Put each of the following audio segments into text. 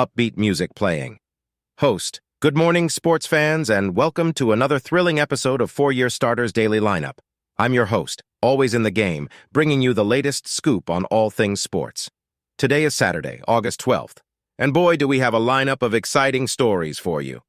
upbeat music playing. Host, good morning, sports fans, and welcome to another thrilling episode of Four-Year Starters Daily Lineup. I'm your host, always in the game, bringing you the latest scoop on all things sports. Today is Saturday, August 12th, and boy, do we have a lineup of exciting stories for you.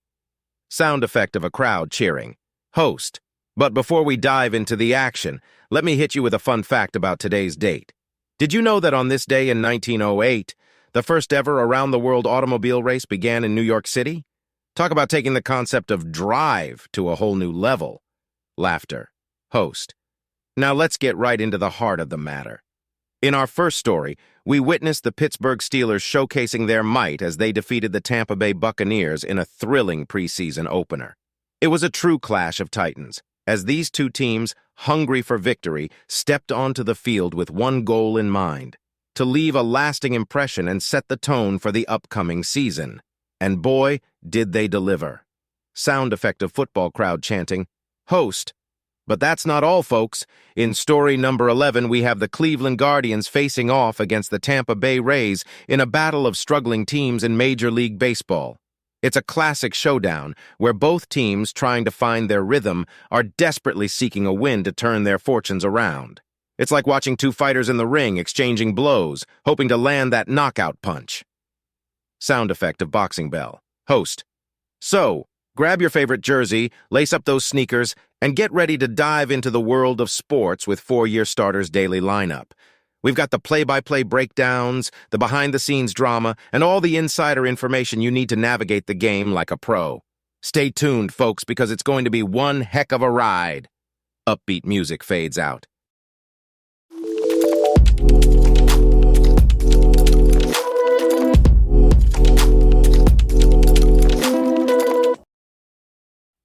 Sound effect of a crowd cheering. Host. But before we dive into the action, let me hit you with a fun fact about today's date. Did you know that on this day in 1908, the first ever around-the-world automobile race began in New York City? Talk about taking the concept of drive to a whole new level. Laughter. Host. Now let's get right into the heart of the matter. In our first story, we witnessed the Pittsburgh Steelers showcasing their might as they defeated the Tampa Bay Buccaneers in a thrilling preseason opener. It was a true clash of titans, as these two teams, hungry for victory, stepped onto the field with one goal in mind: to leave a lasting impression and set the tone for the upcoming season. And boy, did they deliver. Sound effect of football crowd chanting, "Host." But that's not all, folks. In story number 11, we have the Cleveland Guardians facing off against the Tampa Bay Rays in a battle of struggling teams in Major League Baseball. It's a classic showdown where both teams, trying to find their rhythm, are desperately seeking a win to turn their fortunes around. It's like watching two fighters in the ring exchanging blows, hoping to land that knockout punch. Sound effect of boxing bell. Host. So, grab your favorite jersey, lace up those sneakers, and get ready to dive into the world of sports with Four-Year Starters Daily Lineup. We've got the play-by-play breakdowns, the behind-the-scenes drama, and all the insider information you need to navigate the game like a pro. Stay tuned, folks, because it's going to be one heck of a ride. Upbeat music fades out.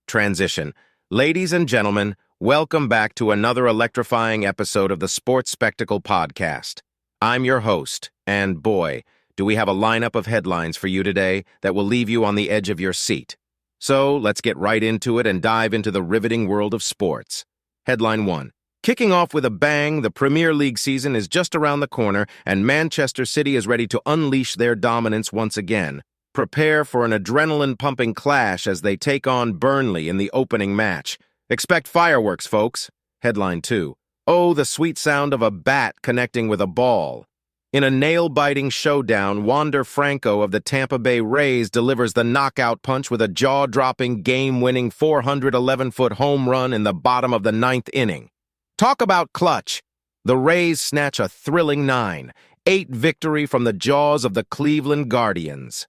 Transition. Ladies and gentlemen, welcome back to another electrifying episode of the Sports Spectacle Podcast. I'm your host, and boy, do we have a lineup of headlines for you today that will leave you on the edge of your seat. So let's get right into it and dive into the riveting world of sports. Headline 1. Kicking off with a bang, the Premier League season is just around the corner, and Manchester City is ready to unleash their dominance once again. Prepare for an adrenaline-pumping clash as they take on Burnley in the opening match. Expect fireworks, folks. Headline 2. Oh, the sweet sound of a bat connecting with a ball. In a nail-biting showdown, Wander Franco of the Tampa Bay Rays delivers the knockout punch with a jaw-dropping, game-winning 411-foot home run in the bottom of the 9th inning. Talk about clutch. The Rays snatch a thrilling 9-8 victory from the jaws of the Cleveland Guardians.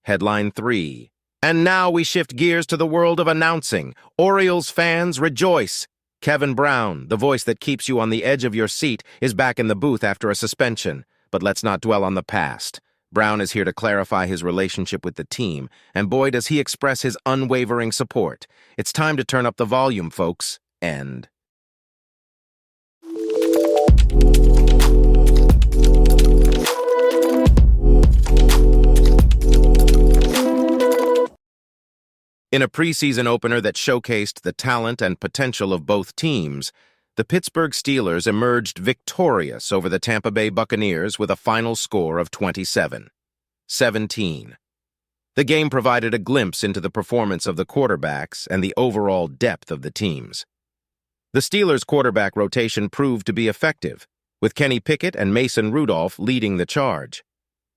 Headline 3. And now we shift gears to the world of announcing. Orioles fans rejoice. Kevin Brown, the voice that keeps you on the edge of your seat, is back in the booth after a suspension. But let's not dwell on the past. Brown is here to clarify his relationship with the team, and boy, does he express his unwavering support. It's time to turn up the volume, folks. End. In a preseason opener that showcased the talent and potential of both teams, the Pittsburgh Steelers emerged victorious over the Tampa Bay Buccaneers with a final score of 27-17. The game provided a glimpse into the performance of the quarterbacks and the overall depth of the teams. The Steelers' quarterback rotation proved to be effective, with Kenny Pickett and Mason Rudolph leading the charge.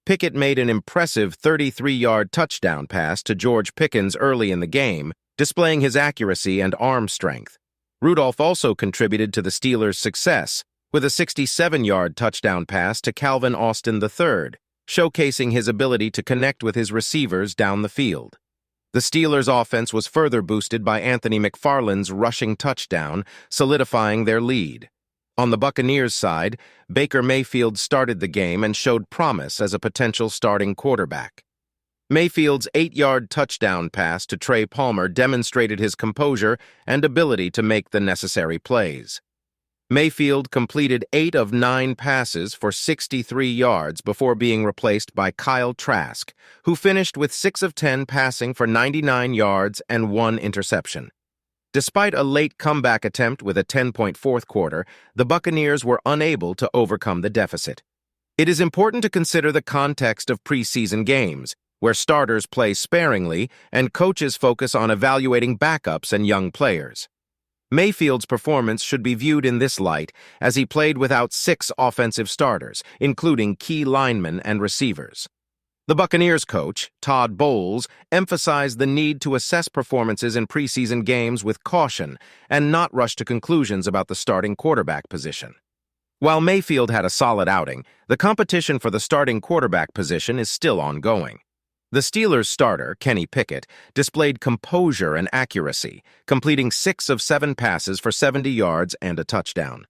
Pickett made an impressive 33-yard touchdown pass to George Pickens early in the game, displaying his accuracy and arm strength. Rudolph also contributed to the Steelers' success with a 67-yard touchdown pass to Calvin Austin III, showcasing his ability to connect with his receivers down the field. The Steelers' offense was further boosted by Anthony McFarland's rushing touchdown, solidifying their lead. On the Buccaneers' side, Baker Mayfield started the game and showed promise as a potential starting quarterback. Mayfield's 8-yard touchdown pass to Trey Palmer demonstrated his composure and ability to make the necessary plays. Mayfield completed 8 of 9 passes for 63 yards before being replaced by Kyle Trask, who finished with 6 of 10 passing for 99 yards and 1 interception. Despite a late comeback attempt with a 10-point fourth quarter, the Buccaneers were unable to overcome the deficit. It is important to consider the context of preseason games, where starters play sparingly and coaches focus on evaluating backups and young players. Mayfield's performance should be viewed in this light, as he played without 6 offensive starters, including key linemen and receivers. The Buccaneers coach, Todd Bowles, emphasized the need to assess performances in preseason games with caution and not rush to conclusions about the starting quarterback position. While Mayfield had a solid outing, the competition for the starting quarterback position is still ongoing. The Steelers starter, Kenny Pickett, displayed composure and accuracy, completing 6 of 7 passes for 70 yards and a touchdown.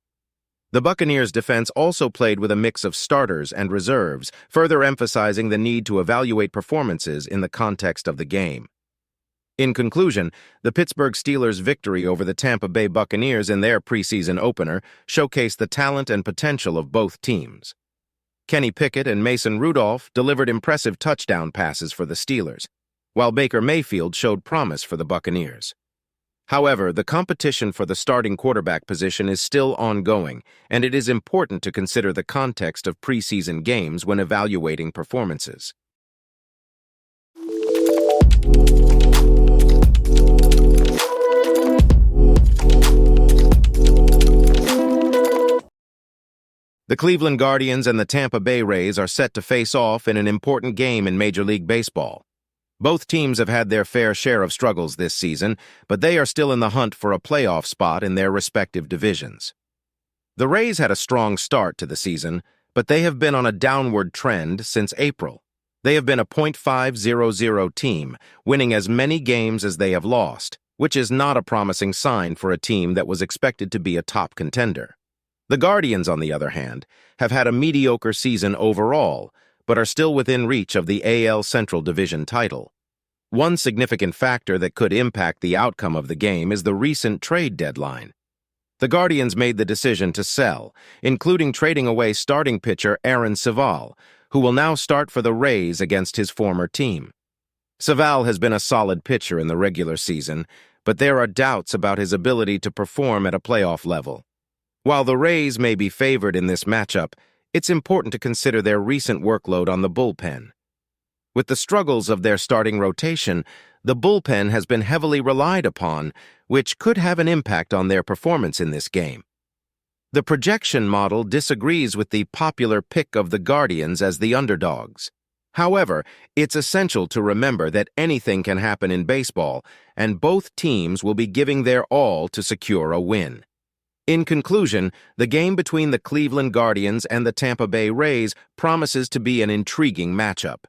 The Buccaneers' defense also played with a mix of starters and reserves, further emphasizing the need to evaluate performances in the context of the game. In conclusion, the Pittsburgh Steelers' victory over the Tampa Bay Buccaneers in their preseason opener showcased the talent and potential of both teams. Kenny Pickett and Mason Rudolph delivered impressive touchdown passes for the Steelers, while Baker Mayfield showed promise for the Buccaneers. However, the competition for the starting quarterback position is still ongoing, and it is important to consider the context of preseason games when evaluating performances. The Cleveland Guardians and the Tampa Bay Rays are set to face off in an important game in Major League Baseball. Both teams have had their fair share of struggles this season, but they are still in the hunt for a playoff spot in their respective divisions. The Rays had a strong start to the season, but they have been on a downward trend since April. They have been a .500 team, winning as many games as they have lost, which is not a promising sign for a team that was expected to be a top contender. The Guardians, on the other hand, have had a mediocre season overall, but are still within reach of the AL Central Division title. One significant factor that could impact the outcome of the game is the recent trade deadline. The Guardians made the decision to sell, including trading away starting pitcher Aaron Civale, who will now start for the Rays against his former team. Civale has been a solid pitcher in the regular season, but there are doubts about his ability to perform at a playoff level. While the Rays may be favored in this matchup, it's important to consider their recent workload on the bullpen. With the struggles of their starting rotation, the bullpen has been heavily relied upon, which could have an impact on their performance in this game. The projection model disagrees with the popular pick of the Guardians as the underdogs. However, it's essential to remember that anything can happen in baseball, and both teams will be giving their all to secure a win. In conclusion, the game between the Cleveland Guardians and the Tampa Bay Rays promises to be an intriguing matchup.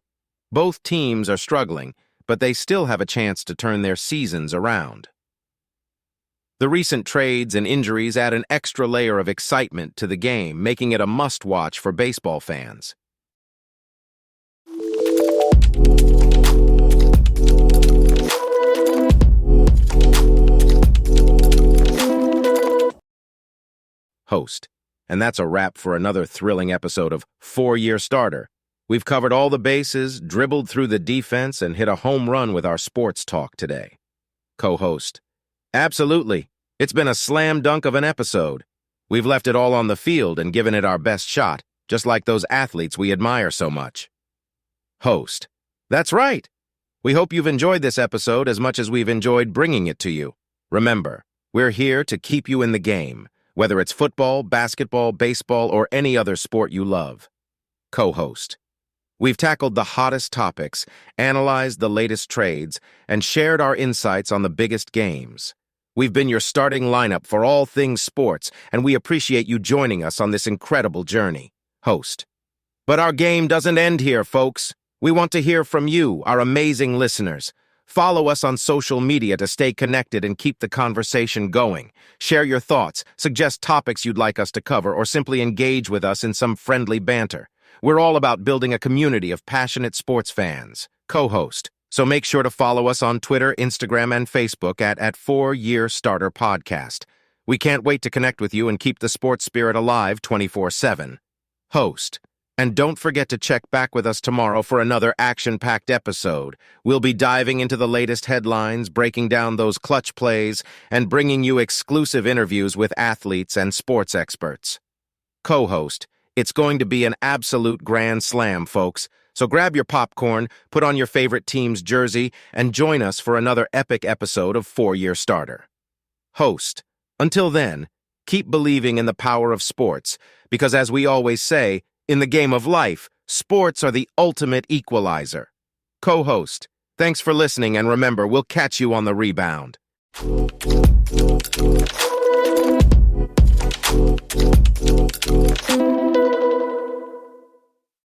Both teams are struggling, but they still have a chance to turn their seasons around. The recent trades and injuries add an extra layer of excitement to the game, making it a must-watch for baseball fans. Host. And that's a wrap for another thrilling episode of 4-Year Starter. We've covered all the bases, dribbled through the defense, and hit a home run with our sports talk today. Co-host. Absolutely. It's been a slam dunk of an episode. We've left it all on the field and given it our best shot, just like those athletes we admire so much. Host. That's right. We hope you've enjoyed this episode as much as we've enjoyed bringing it to you. Remember, we're here to keep you in the game, whether it's football, basketball, baseball, or any other sport you love. Co-host. We've tackled the hottest topics, analyzed the latest trades, and shared our insights on the biggest games. We've been your starting lineup for all things sports, and we appreciate you joining us on this incredible journey. Host. But our game doesn't end here, folks. We want to hear from you, our amazing listeners. Follow us on social media to stay connected and keep the conversation going. Share your thoughts, suggest topics you'd like us to cover, or simply engage with us in some friendly banter. We're all about building a community of passionate sports fans. Co-host. So make sure to follow us on Twitter, Instagram, and Facebook at 4-Year Starter Podcast. We can't wait to connect with you and keep the sports spirit alive 24/7. Host. And don't forget to check back with us tomorrow for another action-packed episode. We'll be diving into the latest headlines, breaking down those clutch plays, and bringing you exclusive interviews with athletes and sports experts. Co-host, it's going to be an absolute grand slam, folks, So grab your popcorn, put on your favorite team's jersey, and join us for another epic episode of 4-Year Starter. Host, until then, keep believing in the power of sports, because as we always say, in the game of life, sports are the ultimate equalizer. Co-host, thanks for listening, and remember, we'll catch you on the rebound.